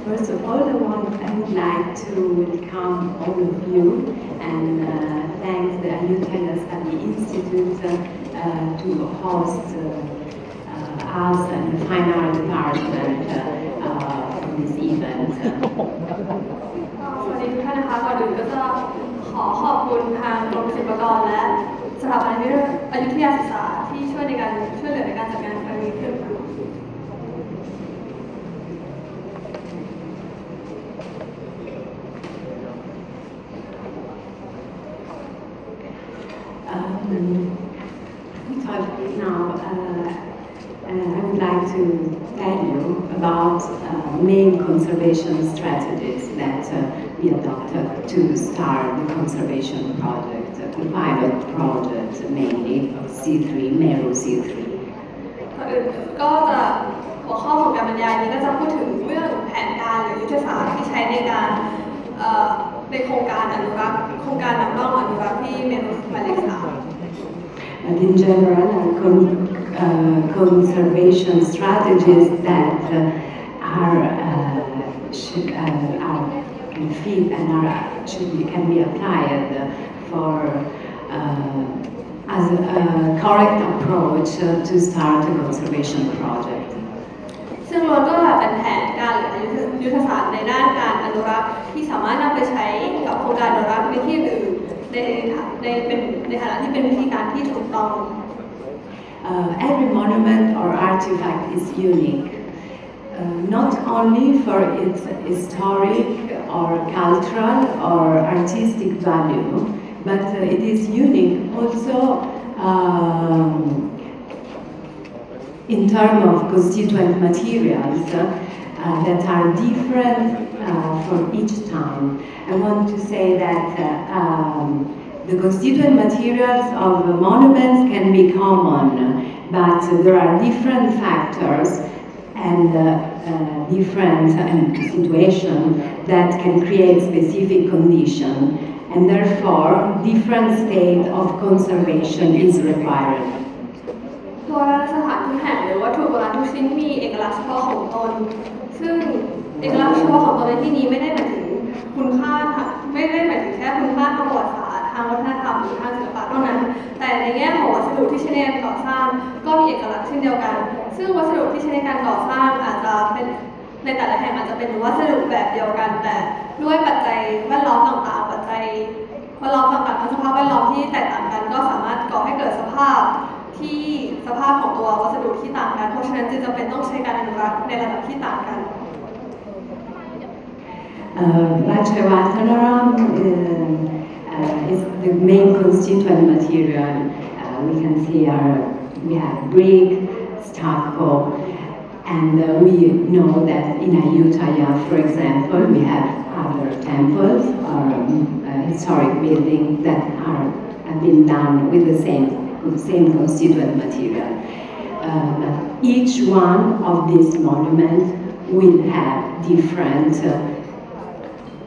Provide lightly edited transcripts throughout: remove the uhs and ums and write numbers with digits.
First of all, I would like to welcome all of you and thank the Ayutthaya Study Institute to host us and the Fine Art Department for this event. สวัสดีทุกท่านนะคะก่อนอื่นก็จะขอบคุณทางกรมศิลปากรและสถาบันอยุธยาศึกษาที่ช่วยเหลือในการจัดงานครั้งนี้ขึ้นค่ะ I would like to tell you about main conservation strategies that we adopted to start the conservation project, the pilot project mainly of C3, Meru C3. ก่อนอื่นก็จะหัวข้อของการบรรยายนี้ก็จะพูดถึงเรื่องแผนการหรือยุทธศาสตร์ที่ใช้ในการในโครงการอนุรักษ์โครงการนำร่องอนุรักษ์ที่เมรุหมายเลข 3 And in general, conservation strategies that are fit and can be applied for as a correct approach to start a conservation project. ซึ่งล้วนก็เป็นแผนการหรือยุทธศาสตร์ในด้านการอนุรักษ์ที่สามารถนำไปใช้กับโครงการอนุรักษ์ในที่อื่นในฐานะที่เป็นวิธีการที่ถูกต้อง Every monument or artifact is unique, not only for its historic or cultural or artistic value, but it is unique also in terms of constituent materials that are different for each time. I want to say that the constituent materials of monuments can be common, but there are different factors and different situations that can create specific conditions, and therefore different state of conservation is required. โบราณสถานทุกแห่งหรือวัตถุโบราณทุกชิ้นมีเอกลักษณ์เฉพาะของตนซึ่งเอกลักษณ์เฉพาะของตนในที่นี้ไม่ได้หมายถึงคุณค่าไม่ได้หมายถึงแค่คุณค่าทางประวัติศาสตร์ทางวัฒนธรรมหรือทางศิลปะเท่านั้นแต่ในแง่ของวัสดุที่ใช้ในการก่อสร้างก็มีเอกลักษณ์เช่นเดียวกันซึ่งวัสดุที่ใช้ในการก่อสร้างอาจจะเป็นในแต่ละแห่งอาจจะเป็นวัสดุแบบเดียวกันแต่ด้วยปัจจัยแวดล้อมต่างๆปัจจัยแวดล้อมต่างๆทั้งสภาพแวดล้อมที่แตกต่างกันก็สามารถก่อให้เกิดสภาพของตัววัสดุที่ต่างกันเพราะฉะนั้นจึงจำเป็นต้องใช้การอนุรักษ์ในระดับที่ต่างกันwatchai is the main constituent material. We can see we have brick, stucco, and we know that in Ayutthaya, for example, we have other temples or historic buildings that have been done with the same constituent material. But each one of these monuments will have different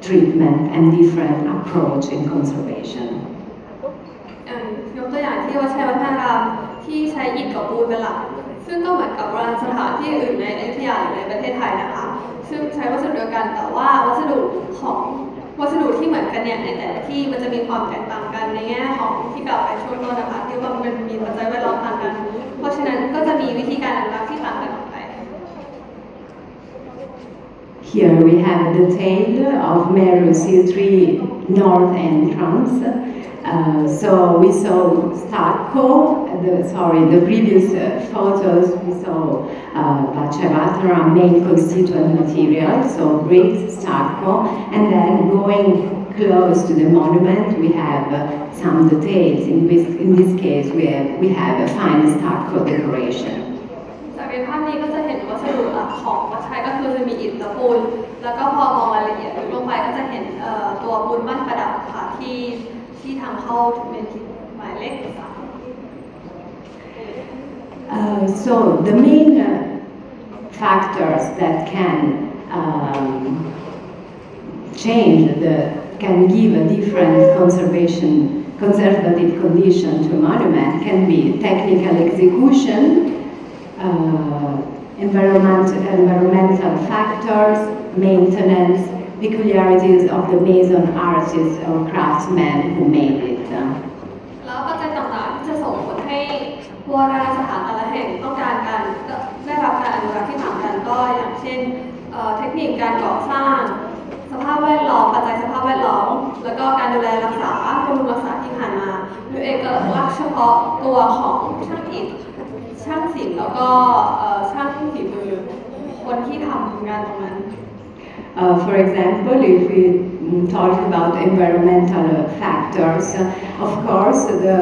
treatment and different approach in conservation. ยกตัวอย่างที่วัดชัยวัฒนารามที่ใช้อิฐกับปูนเป็นหลักซึ่งก็เหมือนกับโบราณสถานที่อื่นในอยุธยาหรือในประเทศไทยนะคะซึ่งใช้วัสดุเดียวกันแต่ว่าวัสดุที่เหมือนกันเนี่ยในแต่ละที่มันจะมีความแตกต่างกันในแง่ของที่กล่าวไปช่วงต้นนะคะที่ว่ามันมีปัจจัยแวดล้อมต่างกันเพราะฉะนั้นก็จะมีวิธีการอนุรักษ์ที่ต่างกันออกไป Here we have a detail of Meru C3 north entrance. So we saw stucco, the previous photos we saw watchai main constituent material, so bricks, stucco, and then going close to the monument we have some details. In this case we have a fine stucco decoration. จากในภาพนี้ก็จะเห็นวัสดุหลักของวัดชัยก็คือจะมีอิฐและปูนแล้วก็พอมองรายละเอียดลึกลงไปก็จะเห็นตัวปูนปั้นประดับค่ะที่ทางเข้าเมนทิหมายเลข 3 So the main factors that can can give a different conservation conservative condition to a monument can be technical execution, environmental factors, maintenance, peculiarities of the mason artist or craftsman who made it. แล้วปัจจัยต่างๆที่จะส่งผลให้โบราณสถานแต่ละแห่งต้องการการได้รับการอนุรักษ์ที่ต่างกันก็อย่างเช่นเทคนิคการก่อสร้างสภาพแวดล้อมปัจจัยสภาพแวดล้อมแล้วก็การดูแลรักษาบำรุงรักษาที่ผ่านมาโดยเอกลักษณ์เฉพาะตัวของช่างอิฐช่างศิลป์แล้วก็ช่างฝีมือคนที่ทำงานตรงนั้น For example, if we talk about environmental factors, of course the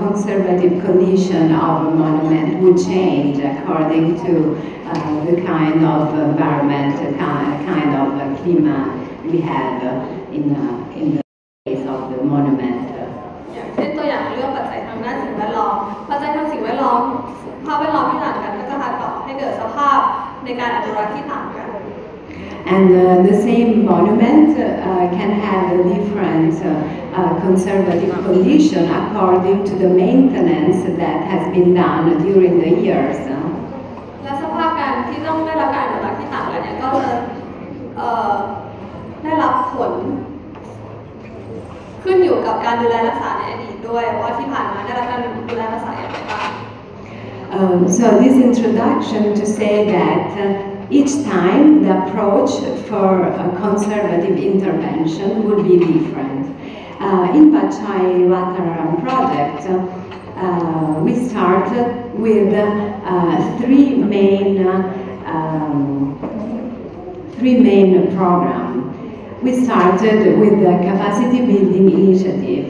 conservative condition of a monument would change according to the kind of environment, kind of climate we have in the place of the monument. อย่างเช่นตัวอย่างเรื่องปัจจัยทางด้านสิ่งแวดล้อมปัจจัยทางสิ่งแวดล้อมสภาพแวดล้อมที่ต่างกันก็จะก่อให้เกิดสภาพในการอนุรักษ์ที่ต่างกัน And the same monument can have a different conservative condition according to the maintenance that has been done during the years. และสภาพการที่ต้องได้รับการอนุรักษ์ที่ต่างกันเนี่ยก็จะได้รับผลขึ้นอยู่กับการดูแลรักษาในอดีตด้วยว่าที่ผ่านมาได้รับการดูแลรักษาอย่างไรบ้าง So this introduction to say that each time the approach for a conservative intervention would be different. In watchai Wataram project, we started with three main programs. We started with the capacity building initiative,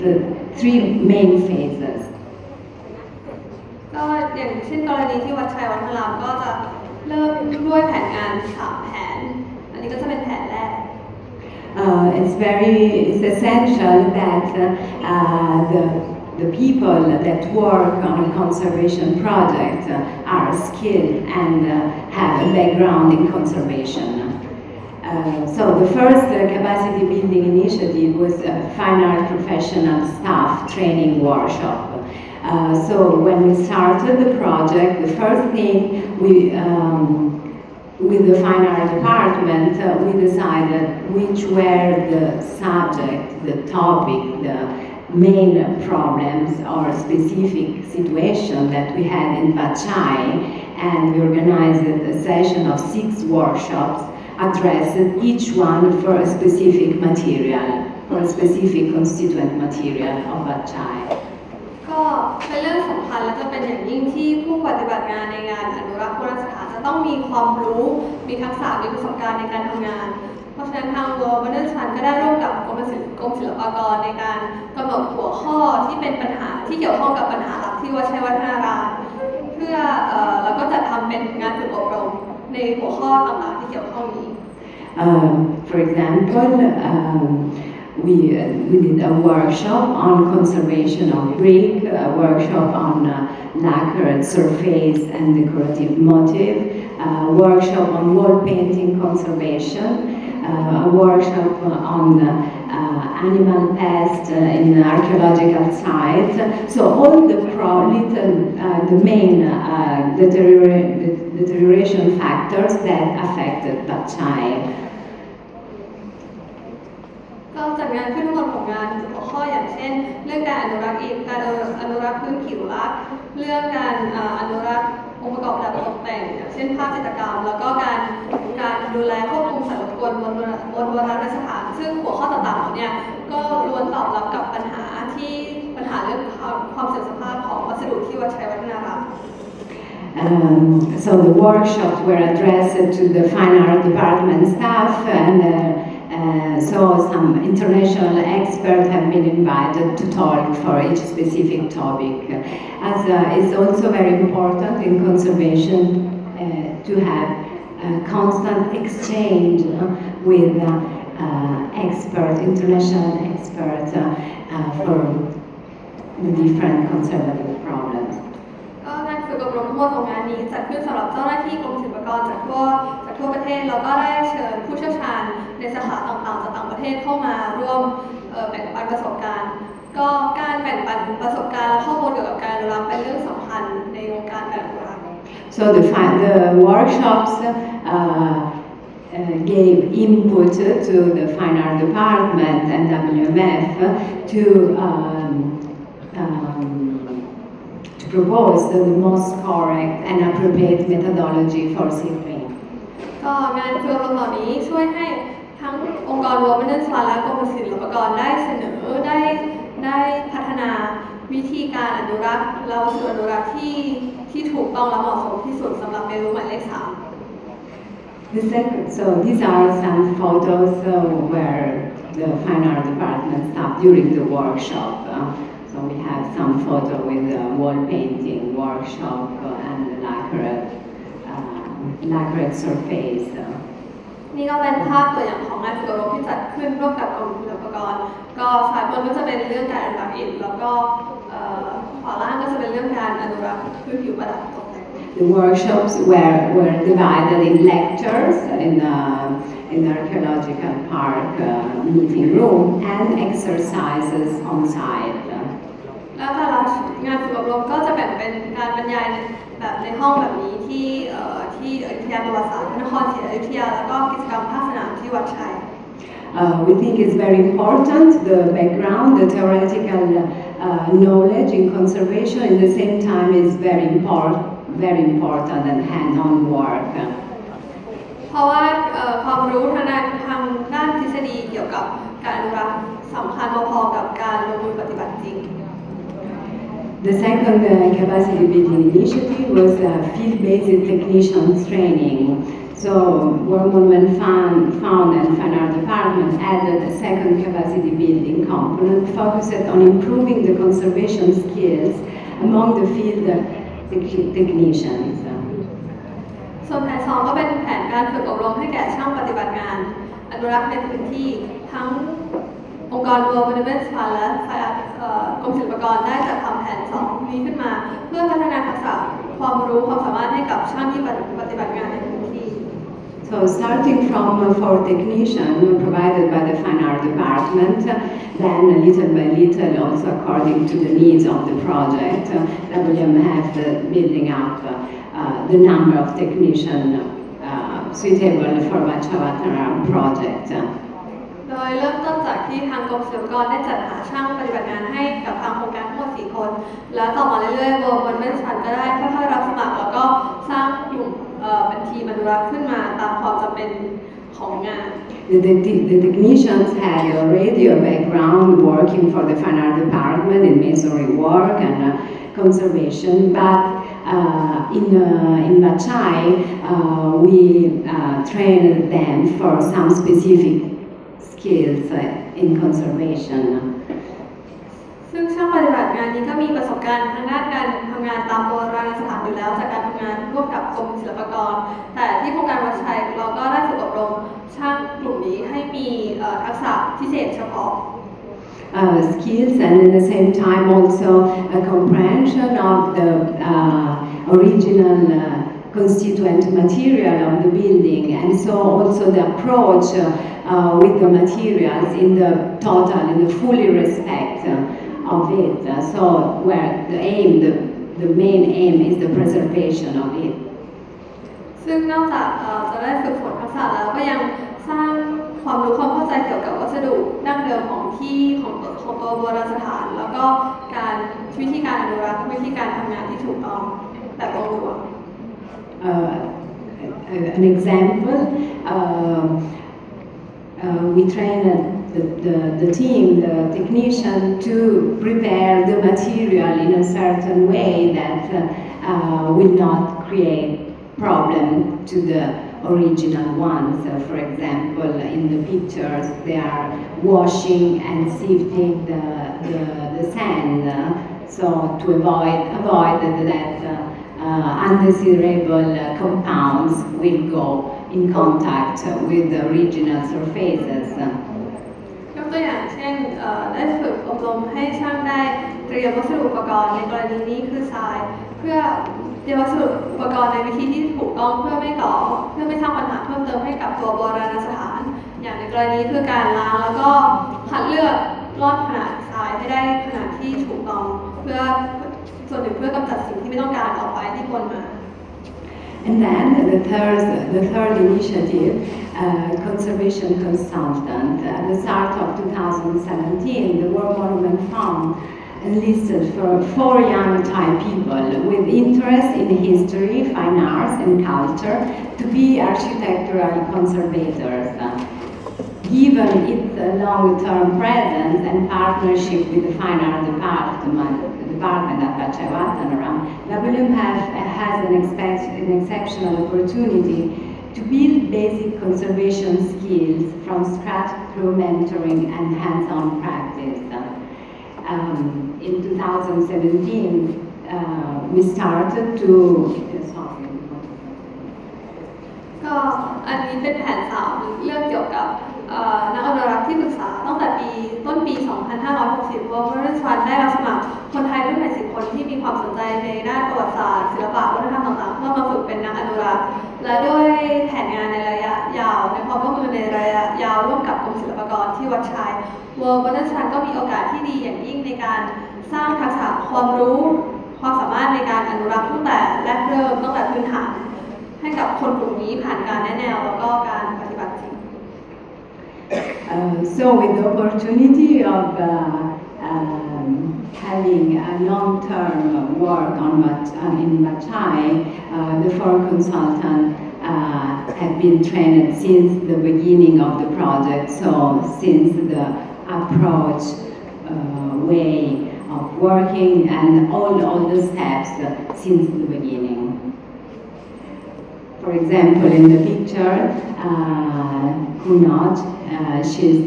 three main phases. ก็อย่างเช่นกรณีที่วัดชัยวัฒนารามก็จะเริ่มด้วยแผนงาน3 แผนอันนี้ก็จะเป็นแผนแรก It's essential that the people that work on a conservation project are skilled and have a background in conservation. So the first capacity building initiative was a fine art professional staff training workshop. So when we started the project, the first thing with the fine art department, we decided which were the subject, the topic, the main problems or specific situation that we had in watchai, and we organized a session of 6 workshops addressed each one for a specific material, for a specific constituent material of watchai. ก็เป็นเรื่องสำคัญและจะเป็นอย่างยิ่งที่ผู้ปฏิบัติงานในงานอนุรักษ์โบราณสถานจะต้องมีความรู้มีทักษะมีประสบการณ์ในการทำงานเพราะฉะนั้นทางวัฒนศาสตร์ก็ได้ร่วมกับกรมศิลปากรในการกำหนดหัวข้อที่เป็นปัญหาที่เกี่ยวข้องกับปัญหาหลักที่วัดชัยวัฒนารามเพื่อแล้วก็จัดทำเป็นงานฝึกอบรมในหัวข้อต่างๆที่เกี่ยวข้องนี้ For example, we did a workshop on conservation of brick, a workshop on lacquered surface and decorative motif, a workshop on wall painting conservation, a workshop on animal pest in archaeological sites. So all the main deterioration factors that affected watchai. ก็จัดงานขึ้นทั้งหมดของงานหัวข้ออย่างเช่นเรื่องการอนุรักษ์อิฐการอนุรักษ์พื้นผิวลักษณ์เรื่องการอนุรักษ์องค์ประกอบแบบตกแต่งอย่างเช่นภาพจิตรกรรมแล้วก็การดูแลควบคุมสารรบกวนบนโบราณสถานซึ่งหัวข้อต่างๆเหล่านี้ก็ล้วนตอบรับกับปัญหาเรื่องความเสื่อมสภาพของวัสดุที่วัดชัยวัฒนาราม So the workshops were addressed to the fine art department staff, and so some international experts have been invited to talk for each specific topic. As it's also very important in conservation to have constant exchange with international experts for the different conservative problems. ก็งานฝึกอบรมทั้งหมดของงานนี้จัดขึ้นสำหรับเจ้าหน้าที่กรมศิลปากรจากทั่วประเทศแล้วก็ได้เชิญผู้เชี่ยวชาญในสาขาต่างๆจากต่างประเทศเข้ามาร่วมแบ่งปันประสบการณ์ ก็การแบ่งปันประสบการณ์และข้อมูลเกี่ยวกับการอนุรักษ์เป็นเรื่องสำคัญในวงการการอนุรักษ์ So the workshops gave input to the Fine Art Department and WMF to propose the most correct and appropriate methodology for silvering. ก็งานฝึกอบรมเหล่านี้ช่วยให้ทั้งองค์กรรวมเป็นสภาและกรมศิลปากรได้เสนอได้พัฒนาวิธีการอนุรักษ์และวัสดุอนุรักษ์ที่ถูกต้องและเหมาะสมที่สุดสำหรับเมนูหมายเลข 3 So these are some photos where the Fine Art Department staff during the workshop. So we have some photo with the wall painting workshop and lacquered surface. นี่ก็เป็นภาพตัวอย่างของงานฝึกอบรมที่จัดขึ้นร่วมกับกรมศิลปากรก็สายบนก็จะเป็นเรื่องการอนุรักษ์อิฐแล้วก็ขวาล่างก็จะเป็นเรื่องการอนุรักษ์พื้นผิวประดับตกแต่ง The workshops were divided in lectures in the archaeological park meeting room and exercises on site. แล้วแต่ละงานฝึกอบรมก็จะแบ่งเป็นการบรรยายแบบในห้องแบบนี้ที่อยุธยาประวัติศาสตร์นครศรีอยุธยาแล้วก็กิจกรรมภาคสนามที่วัดชัย We think it's very important, the background, the theoretical knowledge in conservation at the same time is very important and hand-on work. เพราะว่าความรู้ทางด้านทฤษฎีเกี่ยวกับการอนุรักษ์สำคัญพอๆกับการลงมือปฏิบัติจริง The second capacity building initiative was field-based technicians training. So World Movement Fund and Fine Art Department added a second capacity building component focused on improving the conservation skills among the field technicians. ส่วนแผน 2 ก็เป็นแผนการฝึกอบรมให้แก่ช่างปฏิบัติงานอนุรักษ์ในพื้นที่ทั้งองค์กรรวมบริเวณสภาและกรมศิลปากรได้จัดทำแผน 2 นี้ขึ้นมาเพื่อพัฒนาทักษะความรู้ความสามารถให้กับช่างที่ปฏิบัติงานในพื้นที่ So starting from for technician provided by the Fine Art Department, then little by little, also according to the needs of the project, WMF building up the number of technicians suitable for watchai project. โดยเริ่มต้นจากที่ทางกรมศิลปากรได้จัดหาช่างปฏิบัติงานให้กับทางโครงการทั้งหมด 4 คน แล้วต่อมาเรื่อยๆWorld Movement Fundก็ได้ค่อยๆรับสมัครแล้วก็สร้างกลุ่มเป็นทีมอนุรักษ์ขึ้นมาตามความจำเป็นของงาน The technicians had already a background working for the Fine Art Department in masonry work and conservation, but in watchai we trained them for some specific skills in conservation. ซึ่งช่างปฏิบัติงานนี้ก็มีประสบการณ์ทางด้านการทำงานตามโบราณสถานอยู่แล้วจากการทำงานร่วมกับกรมศิลปากรแต่ที่โครงการวัดชัยเราก็ได้ฝึกอบรมช่างกลุ่มนี้ให้มีทักษะพิเศษเฉพาะ skills and at the same time also a comprehension of the original constituent material of the building and so also the approach with the materials in the fully respect of it. So where the main aim is the preservation of it. ซึ่งนอกจากจะได้ฝึกฝนทักษะแล้วก็ยังสร้างความรู้ความเข้าใจเกี่ยวกับวัสดุดั้งเดิมของตัวโบราณสถานแล้วก็วิธีการอนุรักษ์วิธีการทำงานที่ถูกต้องแบบองค์รวม An example, we trained the team, the technician, to prepare the material in a certain way that will not create problem to the original ones. For example, in the pictures, they are washing and sifting the sand, so to avoid that undesirable compounds will go in contact with the original surfaces. ยกตัวอย่างเช่นได้ฝึกอบรมให้ช่างได้เตรียมวัสดุอุปกรณ์ในกรณีนี้คือทรายเพื่อเตรียมวัสดุอุปกรณ์ในวิธีที่ถูกต้องเพื่อไม่สร้างปัญหาเพิ่มเติมให้กับตัวโบราณสถานอย่างในกรณีคือการล้างแล้วก็คัดเลือกร่อนขนาดทราย ให้ได้ขนาดที่ถูกต้องเพื่อส่วนหนึ่งเพื่อกำจัดสิ่งที่ไม่ต้องการออกไปที่ปนมา And then the third initiative, conservation consultant. At the start of 2017, the World Monument Fund enlisted for 4 young Thai people with interest in history, fine arts, and culture to be architectural conservators. Given its long-term presence and partnership with the Fine Art Department at watchai, WMF has an exceptional opportunity to build basic conservation skills from scratch through mentoring and hands-on practice. In 2017, we started to ก็อันนี้เป็นแผน3เรื่องเกี่ยวกับนักอนุรักษ์ที่ปรึกษาตั้งแต่ต้นปี 2560 ว่าบริษัทได้รับสมัครคนไทยรุ่นใหม่10 คนที่มีความสนใจในด้านประวัติศาสตร์ศิลปะวัฒนธรรมต่างๆเพื่อมาฝึกเป็นนักอนุรักษ์และด้วยแผนงานในระยะยาวในความร่วมมือในระยะยาวร่วมกับกรมศิลปากรที่วัดชัย World Monument Fund ก็มีโอกาสที่ดีอย่างยิ่งในการสร้างทักษะความรู้ความสามารถในการอนุรักษ์ตั้งแต่แรกเริ่มตั้งแต่พื้นฐานให้กับคนกลุ่มนี้ผ่านการแนะแนวแล้วก็การปฏิบัติจริง So with the opportunity of having a long-term work in watchai, the 4 consultants have been trained since the beginning of the project, so since the approach, way of working and all the steps since the beginning. For example, in the picture, Kunaj, she's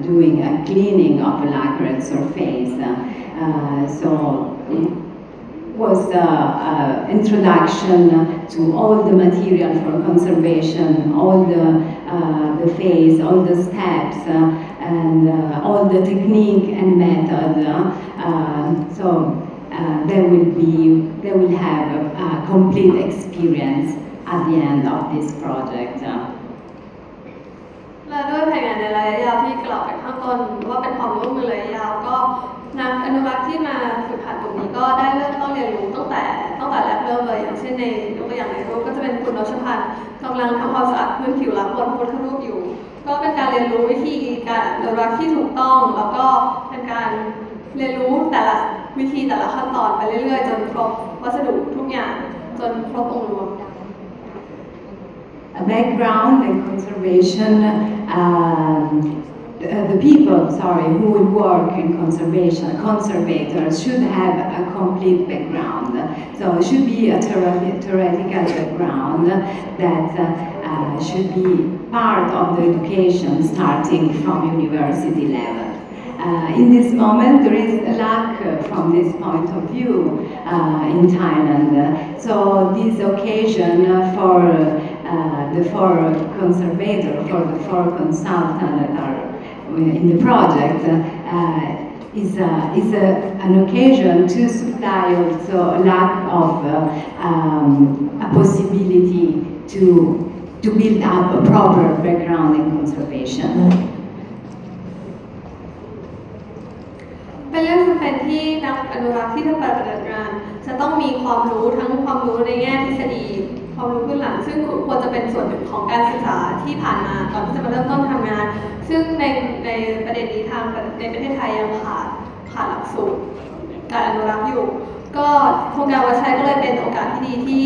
doing a cleaning of a lacquered surface. So it was an introduction to all the material for conservation, all the phase, all the steps, and all the technique and method. So they will have a complete experience at the end of this project. และด้วยแผนงานในระยะยาวที่กล่าวไปข้างต้นว่าเป็นความร่วมมือระยะยาวก็นักอนุรักษ์ที่มาฝึกหัดตรงนี้ก็ได้เริ่มต้นเรียนรู้ตั้งแต่แรกเริ่มเลยอย่างเช่นในยกตัวอย่างในรูปก็จะเป็นคุณรัชพันธ์กำลังทำความสะอาดพื้นผิวหลังบนพระพุทธรูปอยู่ก็เป็นการเรียนรู้วิธีการอนุรักษ์ที่ถูกต้องแล้วก็เป็นการเรียนรู้แต่ละวิธีแต่ละขั้นตอนไปเรื่อยๆจนครบวัสดุทุกอย่างจนครบองค์รวมA background in conservation, the people, who will work in conservation, conservators, should have a complete background. So it should be a theoretical background that should be part of the education starting from university level. In this moment, there is a lack from this point of view in Thailand. So this occasion for the 4 conservators, for the 4 consultants that are in the project, is an occasion to supply also a lack of a possibility to build up a proper background in conservation. เป็นเรื่องจำเป็นที่นักอนุรักษ์ที่จะปฏิบัติงานจะต้องมีความรู้ทั้งความรู้ในแง่ทฤษฎีความรู้พื้นหลังซึ่งควรจะเป็นส่วนหนึ่งของการศึกษาที่ผ่านมาก่อนที่จะมาเริ่มต้นทำงานซึ่งในประเด็นนี้ในประเทศไทยยังขาดหลักสูตรการอนุรักษ์อยู่ก็โครงการวัชชัยก็เลยเป็นโอกาสที่ดี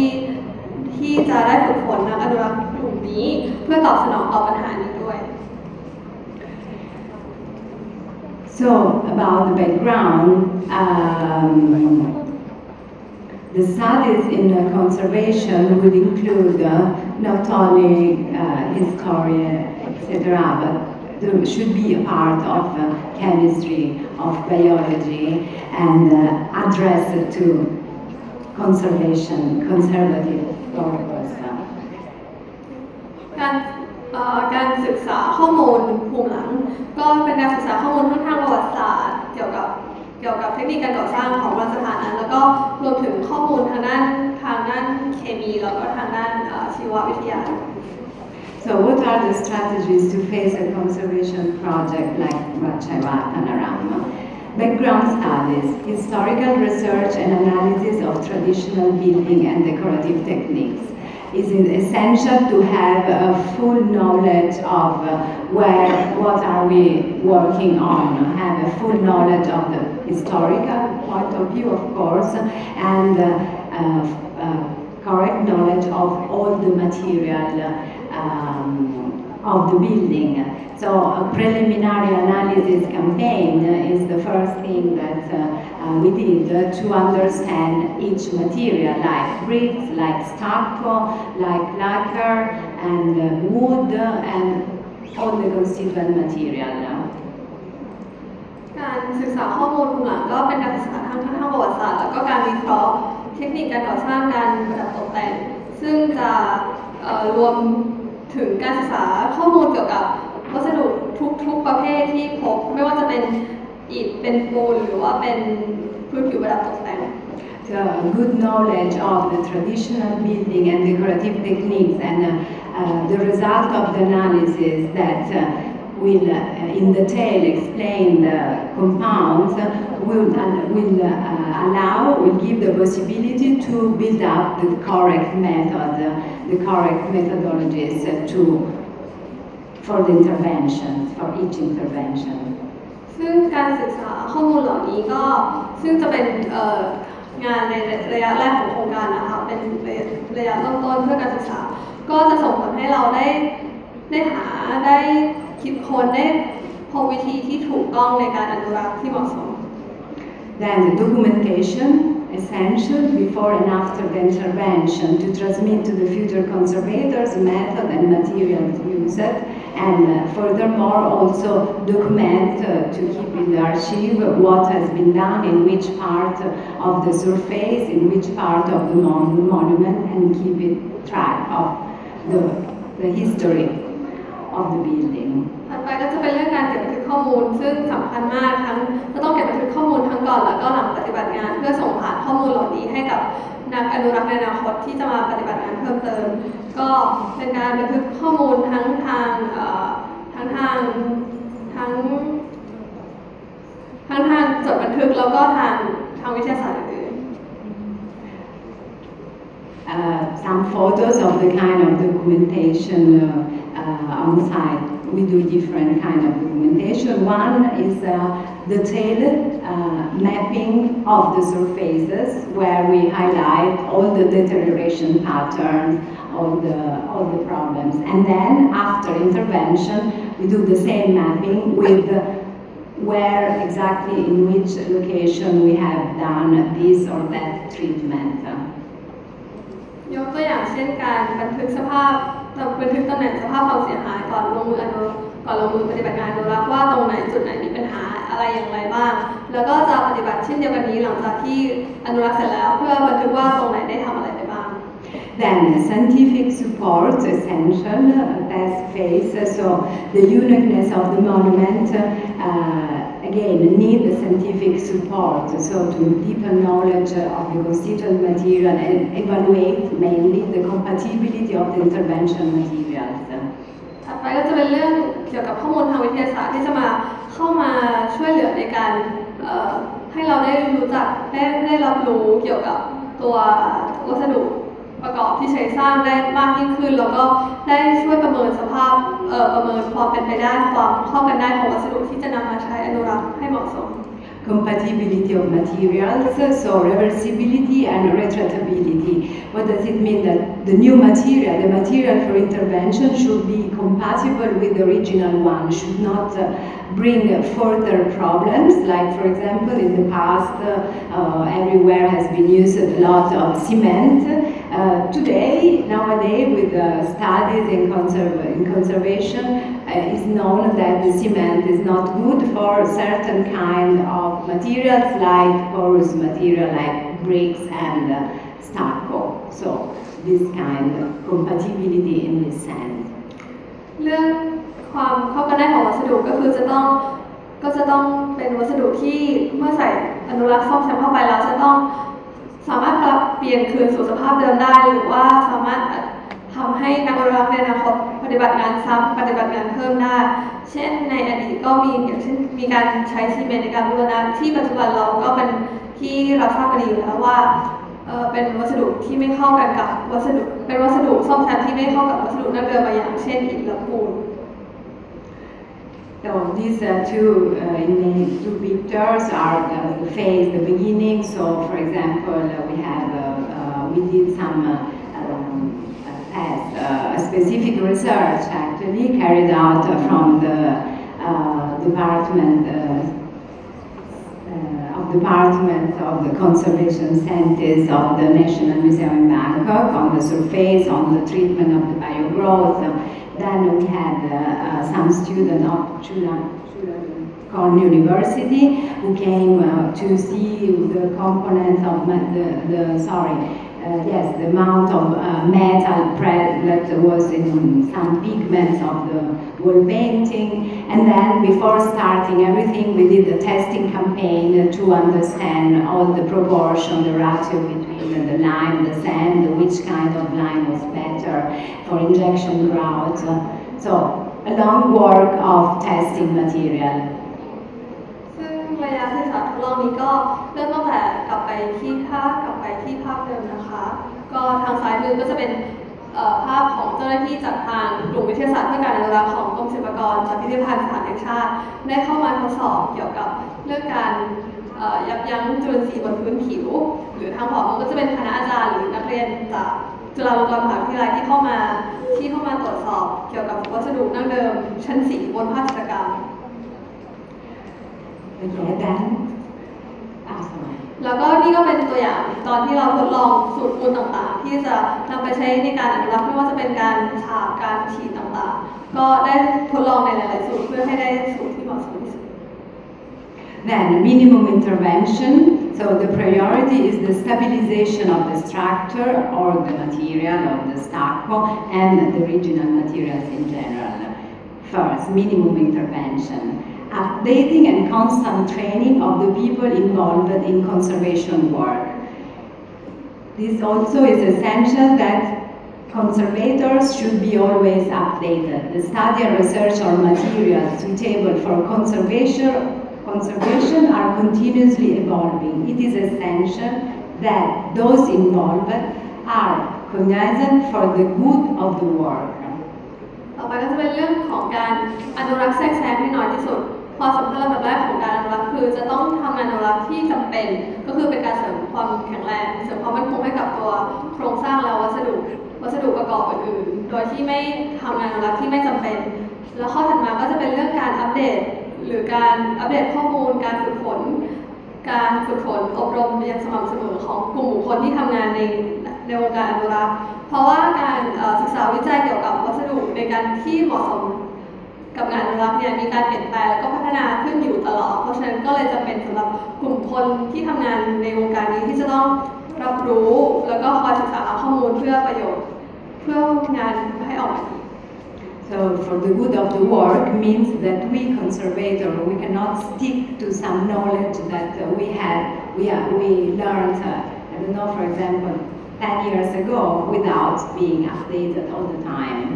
ที่จะได้ฝึกฝนนักอนุรักษ์กลุ่มนี้เพื่อตอบสนองต่อปัญหานี้ด้วย So about the background, the studies in conservation will include not only history, etc., but there should be a part of chemistry, of biology, and addressed to conservative purpose. การศึกษาข้อมูลภูมิหลังก็เป็นการศึกษาข้อมูลทั้งทางประวัติศาสตร์เกี่ยวกับเทคนิคการก่อสร้างของโบราณสถานนั้นแล้วก็รวมถึงข้อมูลทางด้านเคมีแล้วก็ทางด้านชีววิทยา So what are the strategies to face a conservation project like watchai Panorama? background studies, historical research and analysis of traditional building and decorative techniques. It is essential to have a full knowledge of what are we working on, have a full knowledge of the historical point of view, of course, and correct knowledge of all the material of the building. So a preliminary analysis campaign is the first thing that we did to understand each material, like bricks, like stucco, like lacquer, and wood, and all the constituent material. การศึกษาข้อมูลกลุ่มหลังก็เป็นการศึกษาทั้งประวัติศาสตร์แล้วก็การวิเคราะห์เทคนิคการก่อสร้างการประดับตกแต่งซึ่งจะรวมถึงการศึกษาข้อมูลเกี่ยวกับวัสดุทุกประเภทที่พบไม่ว่าจะเป็นอิฐเป็นปูนหรือว่าเป็นพื้นผิวประดับตกแต่ง So a good knowledge of the traditional building and decorative techniques and the result of the analysis that will in detail explain the compounds will give the possibility to build up the correct method, the correct methodologies for the interventions, for each intervention. ซึ่งการศึกษาข้อมูลเหล่านี้ก็ซึ่งจะเป็นงานในระยะแรกของโครงการนะคะเป็นระยะต้นๆเพื่อการศึกษาก็จะส่งผลให้เราได้คิดค้นได้พบวิธีที่ถูกต้องในการอนุรักษ์ที่เหมาะสม Then the documentation essential before and after the intervention to transmit to the future conservators method and materials used, and furthermore also document to keep in the archive what has been done in which part of the surface, in which part of the monument, and keep it track of the history of the building. ถัดไปก็จะเป็นเรื่องการเก็บบันทึกข้อมูลซึ่งสำคัญมากทั้งจะต้องเก็บบันทึกข้อมูลทั้งก่อนและก็หลังปฏิบัติงานเพื่อส่งผ่านข้อมูลเหล่านี้ให้กับนักอนุรักษ์ในอนาคตที่จะมาปฏิบัติงานเพิ่มเติมก็เป็นการบันทึกข้อมูลทั้งทางจดบันทึกแล้วก็ทางวิทยาศาสตร์อื่น Some photos of the kind of documentation on site. We do different kind of documentation. One is detailed mapping of the surfaces where we highlight all the deterioration patterns, all the problems. And then after intervention, we do the same mapping with where exactly in which location we have done this or that treatment. ยกตัวอย่างเช่นการบันทึกตำแหน่งสภาพความเสียหายก่อนลงมือปฏิบัติงานอนุรักษ์ว่าตรงไหนจุดไหนมีปัญหาอะไรอย่างไรบ้างแล้วก็จะปฏิบัติเช่นเดียวกันนี้หลังจากที่อนุรักษ์เสร็จแล้วเพื่อบันทึกว่าตรงไหนได้ทำอะไรไปบ้าง Then scientific support essential test phase, so the uniqueness of the monument again need the scientific support, so to deepen knowledge of the constituent material and evaluate mainly the compatibility of the intervention materials. ถัดไปก็จะเป็นเรื่องเกี่ยวกับข้อมูลทางวิทยาศาสตร์ที่จะเข้ามาช่วยเหลือในการให้เราได้รู้จักได้รับรู้เกี่ยวกับตัววัสดุประกอบที่ใช้สร้างได้มากยิ่งขึ้นแล้วก็ได้ช่วยประเมินสภาพประเมินความเป็นไปได้ความเข้ากันได้ของวัสดุที่จะนำมาใช้อนุรักษ์ให้เหมาะสม Compatibility of materials, so reversibility and retractability. What does it mean? That the new material, the material for intervention should be compatible with the original one, should not bring further problems, like for example in the past everywhere has been used a lot of cement. Nowadays with studies in conservation, it's known that the cement is not good for certain kind of materials like porous material like bricks and stucco. So this kind of compatibility in this sense. เรื่องความเข้ากันได้ของวัสดุก็คือจะต้องเป็นวัสดุที่เมื่อใส่อนุรักษ์ซ่อมแซมเข้าไปแล้วจะต้องสามารถปรับเปลี่ยนคืนสู่สภาพเดิมได้หรือว่าสามารถทำให้นักอนุรักษ์ในอนาคตปฏิบัติงานซ้ำปฏิบัติงานเพิ่มได้เช่นในอดีต ก็มีอย่างเช่นมีการใช้ซีเมนต์ในการบูรณะที่ปัจจุบันเราก็เป็นที่รับทราบกันอยู่แล้วว่าเป็นวัสดุที่ไม่เข้ากันกับเป็นวัสดุซ่อมแซมที่ไม่เข้ากับวัสดุดั้งเดิมบางอย่างเช่นอิฐและปูน So these two pictures are the phase, the beginning. So, for example, we did some tests, specific research actually carried out from the Department of the Conservation Sciences of the National Museum in Bangkok on the surface, on the treatment of the biogrowth. Then we had some students of Chulalongkorn University who came to see the components of the amount of metal that was in some pigments of the wall painting. And then before starting everything, we did a testing campaign to understand all the proportion, the ratio between the lime, the sand, which kind of lime was better for injection grout. So a long work of testing material. ซึ่งระยะศึกษาทดลองนี้ก็เริ่มตั้งแต่กลับไปที่ภาพเดิมนะคะก็ทางซ้ายมือก็จะเป็นภาพของเจ้าหน้าที่จากทางกลุ่มวิทยาศาสตร์เพื่อการอนุรักษ์ของกรมศิลปากรจากพิพิธภัณฑ์สถานแห่งชาติได้เข้ามาทดสอบเกี่ยวกับเรื่องการยับยั้งจุลินทรีย์บนพื้นผิวหรือทางผอก็จะเป็นคณะอาจารย์หรือนักเรียนจากจุฬาลงกรณ์มหาวิทยาลัยที่เข้ามาตรวจสอบเกี่ยวกับวัสดุดั้งเดิมชั้นสีบนผ้าจิตรกรรมแล้วก็นี่ก็เป็นตัวอย่างตอนที่เราทดลองสูตรปูนต่างๆที่จะนำไปใช้ในการอนุรักษ์ไม่ว่าจะเป็นการฉาบการฉีดต่างๆก็ได้ทดลองในหลายๆสูตรเพื่อให้ได้สูตรที่เหมาะสมที่สุด Then minimum intervention. So the priority is the stabilization of the structure or the material of the stucco and the original materials in general. First, minimum intervention. Updating and constant training of the people involved in conservation work. This also is essential that conservators should be always updated. The study and research on materials suitable for conservation are continuously evolving. It is essential that those involved are cognizant for the good of the work. ต่อไปก็จะเป็นเรื่องของการอนุรักษ์แทรกแซงให้น้อยที่สุดความสำคัญลำดับแรกของการอนุรักษ์คือจะต้องทำงานอนุรักษ์ที่จำเป็นก็คือเป็นการเสริมความแข็งแรงเสริมความมั่นคงให้กับตัวโครงสร้างและวัสดุประกอบอื่นๆโดยที่ไม่ทำงานอนุรักษ์ที่ไม่จำเป็นแล้วข้อถัดมาก็จะเป็นเรื่องการอัปเดตหรือการอัปเดตข้อมูลการฝึกฝนอบรมอย่างสม่ำเสมอของกลุ่มบุคคลที่ทำงานในวงการอนุรักษ์เพราะว่าการศึกษาวิจัยเกี่ยวกับวัสดุในการที่เหมาะสมกับงานอนุรักษ์เนี่ยมีการเปลี่ยนแปลงและก็พัฒนาขึ้นอยู่ตลอดเพราะฉะนั้นก็เลยจำเป็นสำหรับกลุ่มคนที่ทำงานในวงการนี้ที่จะต้องรับรู้แล้วก็คอยศึกษาข้อมูลเพื่อประโยชน์เพื่องานให้ออกมาดี So for the good of the work means that we conservator we cannot stick to some knowledge that we learned I don't know for example 10 years ago without being updated all the time.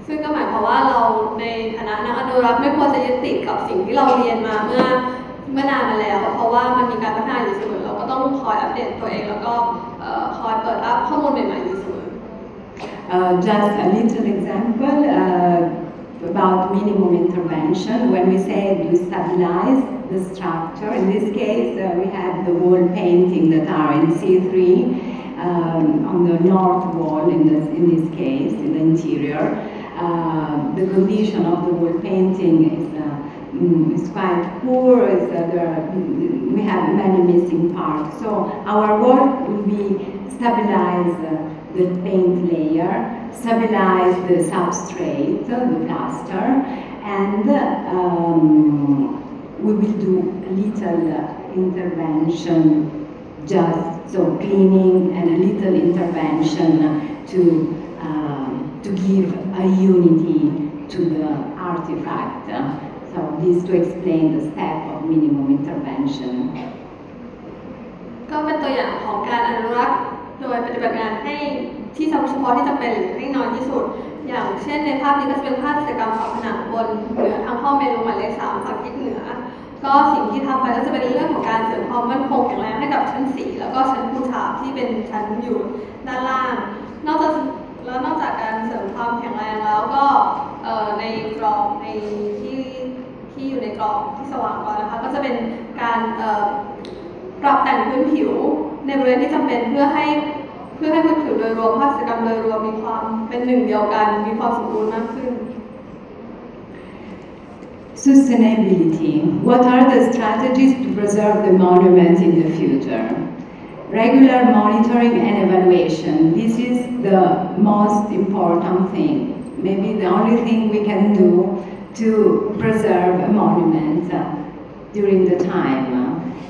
ซึ่งก็หมายความว่าเราในฐานะนักอนุรักษ์ไม่ควรจะยึดติดกับสิ่งที่เราเรียนมาเมื่อนานมาแล้วเพราะว่ามันมีการพัฒนาอยู่เสมอเราก็ต้องคอยอัปเดตตัวเองแล้วก็คอยเปิดรับข้อมูลใหม่ๆอยู่เสมอ Just a little example about minimum intervention. When we say you stabilize the structure, in this case we have the wall painting that are in C3 on the north wall in this case, in the interior. The condition of the wall painting is quite poor. We have many missing parts. So our work will be stabilize the paint layer, stabilize the substrate, the plaster, and we will do a little intervention, just so cleaning and a little intervention to give a unity to the artifact. So this to explain the step of minimum intervention. ก็เป็นตัวอย่างของการอนุรักษ์โดยปฏิบัติงานให้ที่เฉพาะที่จำเป็นหรือให้น้อยที่สุด อย่างเช่นในภาพนี้ก็จะเป็นภาพกิจกรรมฝาผนังบนเหนือทางเข้าเมนูหมายเลข 3 ฝั่งทิศเหนือก็สิ่งที่ทำไปก็จะเป็นเรื่องของการเสริมความมั่นคงแข็งแรงให้กับชั้น4แล้วก็ชั้นปูนฉาบที่เป็นชั้นอยู่ด้านล่างนอกจากการเสริมความแข็งแรงแล้วก็ในกรอบในที่อยู่ในกรอบที่สว่างกว่านะคะก็จะเป็นการปรับแต่งพื้นผิวในบริเวณที่จำเป็นเพื่อให้พื้นผิวโดยรวมภาพกิจกรรมโดยรวมมีความเป็นหนึ่งเดียวกันมีความสมบูรณ์มากขึ้น Sustainability. What are the strategies to preserve the monument in the future? Regular monitoring and evaluation. This is the most important thing. Maybe the only thing we can do to preserve a monument during the time.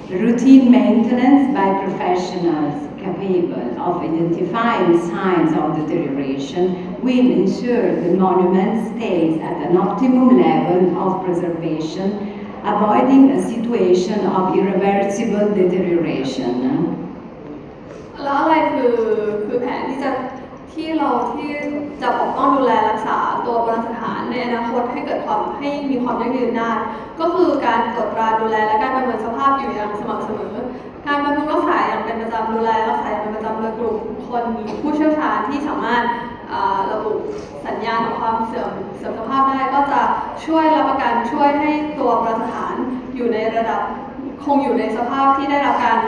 Routine maintenance by professionals capable of identifying signs of deterioration will ensure the monument stays at an optimum level of preservation, avoiding a situation of irreversible deterioration. แล้วอะไรคือแผนที่จะปกป้องดูแลรักษาตัวโบราณสถานในอนาคตให้มีความยั่งยืนได้ก็คือการตรวจตราดูแลและการประเมินสภาพอยู่อย่างสม่ำเสมอการบำรุงรักษาอย่างเป็นประจำดูแลรักษาอย่างเป็นประจำโดยกลุ่มคนผู้เชี่ยวชาญที่สามารถระบุสัญญาณของความเสื่อมสภาพได้ก็จะช่วยรับประกันช่วยให้ตัวโบราณสถานอยู่ในระดับคงอยู่ในสภาพที่ได้รับการ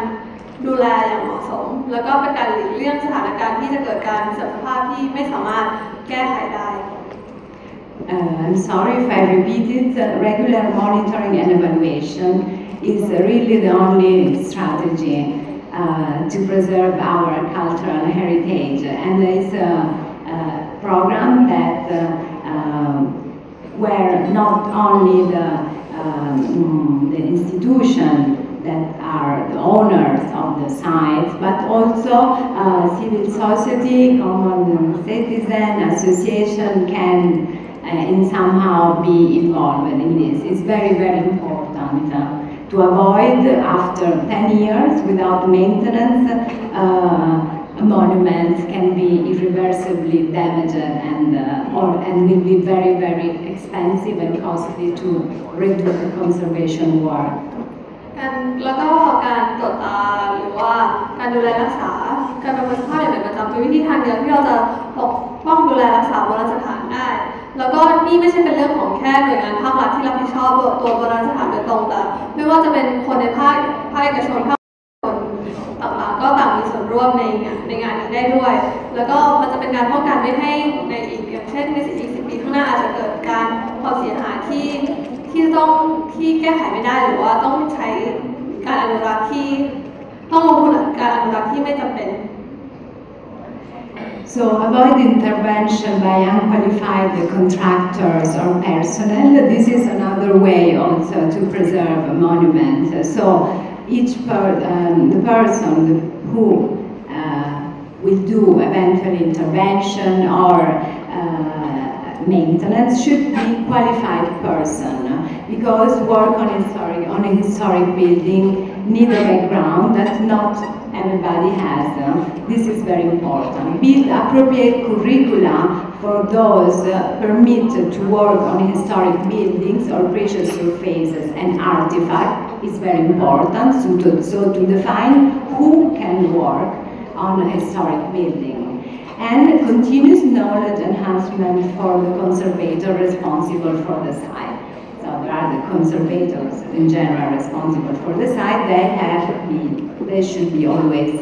ดูแลอย่างเหมาะสมแล้วก็เป็นการหลีกเลี่ยงสถานการณ์ที่จะเกิดการเสื่อมสภาพที่ไม่สามารถแก้ไขได้ I'm sorry if I repeated. Regular monitoring and evaluation is really the only strategy to preserve our cultural heritage, and it's a program that where not only the institution that are the owners of the sites, but also civil society, common citizen, association can somehow be involved in this. It's very, very important to avoid after 10 years without maintenance, monuments can be irreversibly damaged and will be very, very expensive and costly to redo the conservation work. แล้วก็การตรวจตาหรือว่าการดูแลรักษาการประเมินสภาพอย่างเป็นประจำเป็นวิธีทางเดียวที่เราจะปกป้องดูแลรักษาโบราณสถานได้แล้วก็นี่ไม่ใช่เป็นเรื่องของแค่หน่วยงานภาครัฐที่รับผิดชอบตัวโบราณสถานโดยตรงแต่ไม่ว่าจะเป็นคนในภาคเอกชนภาคต่างๆก็ต่างมีส่วนร่วมในงานนี้ได้ด้วยแล้วก็มันจะเป็นการป้องกันไม่ให้ในอีกอย่างเช่นในอีก10 ปีข้างหน้าอาจจะเกิดการความเสียหายที่แก้ไขไม่ได้หรือว่าต้องใช้การอนุรักษ์ที่ต้องลงทุนการอนุรักษ์ที่ไม่จำเป็น So avoid intervention by unqualified contractors or personnel. This is another way also to preserve a monument. So the person who will do eventual intervention or maintenance should be qualified person because work on a historic building need a background that not everybody has. This is very important. Build appropriate curricula for those permitted to work on historic buildings or precious surfaces and artifacts is very important. So to define who can work on a historic building. And continuous knowledge enhancement for the conservator responsible for the site. So there are the conservators in general responsible for the site. They should be always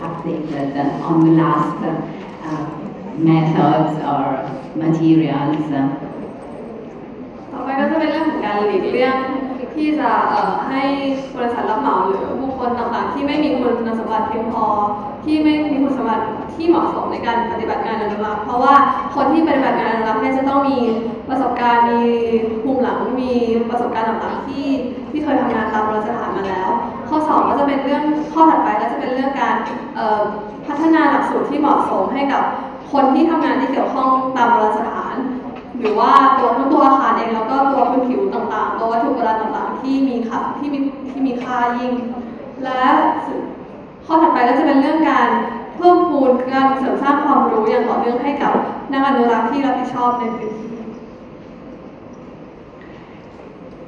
updated on the last methods or materials. ต่อไปก็จะเป็นเรื่องของการหลีกเลี่ยงที่จะให้บริษัทรับเหมาหรือบุคคลต่างๆที่ไม่มีคุณสมบัติเพียงพอที่ไม่มีคุณสมบัติที่เหมาะสมในการปฏิบัติงานอนุรักษ์เพราะว่าคนที่ปฏิบัติงานอนุรักษ์เนี่ยจะต้องมีประสบการณ์มีภูมิหลังมีประสบการณ์ต่างๆที่เคยทำงานตามโบราณสถานมาแล้วข้อ2ก็จะเป็นเรื่องข้อถัดไปก็จะเป็นเรื่องการพัฒนาหลักสูตรที่เหมาะสมให้กับคนที่ทำงานที่เกี่ยวข้องตามโบราณสถานหรือว่าทั้งตัวอาคารเองแล้วก็ตัวพื้นผิวต่างๆตัววัตถุโบราณต่างๆที่มีค่ายิ่งและข้อถัดไปก็จะเป็นเรื่องการ เพิ่มพูนการเสริมสร้างความรู้อย่างต่อเนื่องให้กับนักอนุรักษ์ที่รับผิดชอบในพื้นที่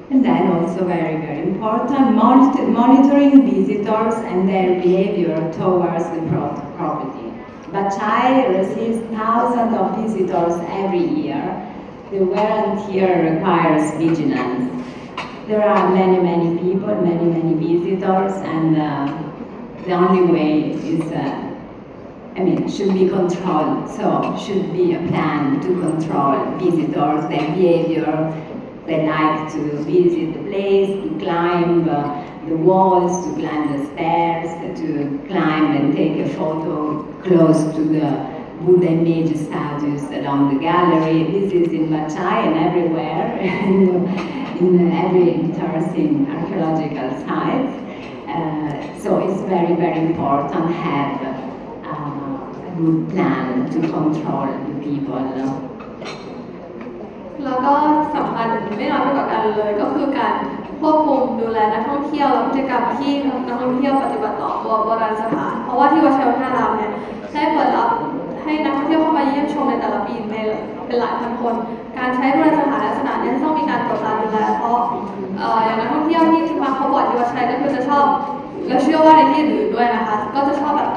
And then also very, very important, monitoring visitors and their behavior towards the property. Watchai receives thousands of visitors every year. The wear and tear requires vigilance. There are many, many people, many visitors, and the only way is, should be controlled. So should be a plan to control visitors, their behavior. They like to visit the place, to climb the walls, to climb the stairs, to climb and take a photo close to the Buddha image statues along the gallery. This is in watchai and everywhere, in every interesting archaeological site. So it's very, very important to have a good plan to control the people. แล้วก็สำคัญไม่น้อยไปกว่ากันเลยก็คือการควบคุมดูแลนักท่องเที่ยวและพฤติกรรมที่นักท่องเที่ยวปฏิบัติต่อตัวโบราณสถานเพราะว่าที่วัดชัยวัฒนารามเนี่ยได้เปิดรับให้นักท่องเที่ยวเข้ามาเยี่ยมชมในแต่ละปีเป็นหลายพันคนการใช้โบราณสถานลักษณะนี้ต้องมีการตรวจตาดูแลเพราะอย่างนักท่องเที่ยวที่มาเขาบอกที่วัดชัยก็คือจะชอบและเชื่อว่าในที่อื่นด้วยนะคะก็จะชอบแบบ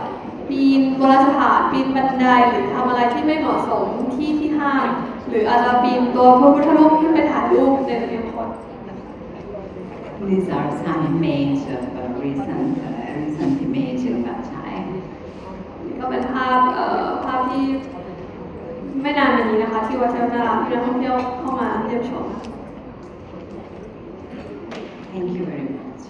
ปีนโบราณสถานปีนบันไดหรือทำอะไรที่ไม่เหมาะสมที่ห้างหรืออาจจะปีนตัวพระพุทธรูปขึ้นไปถ่ายรูปในเรื่องคน These are some images of recent image in watchai. นี่ก็เป็นภาพที่ไม่นานมานี้นะคะที่วัดชัยวัฒนารามที่นักท่องเที่ยวเข้ามาเยี่ยมชม Thank you very much.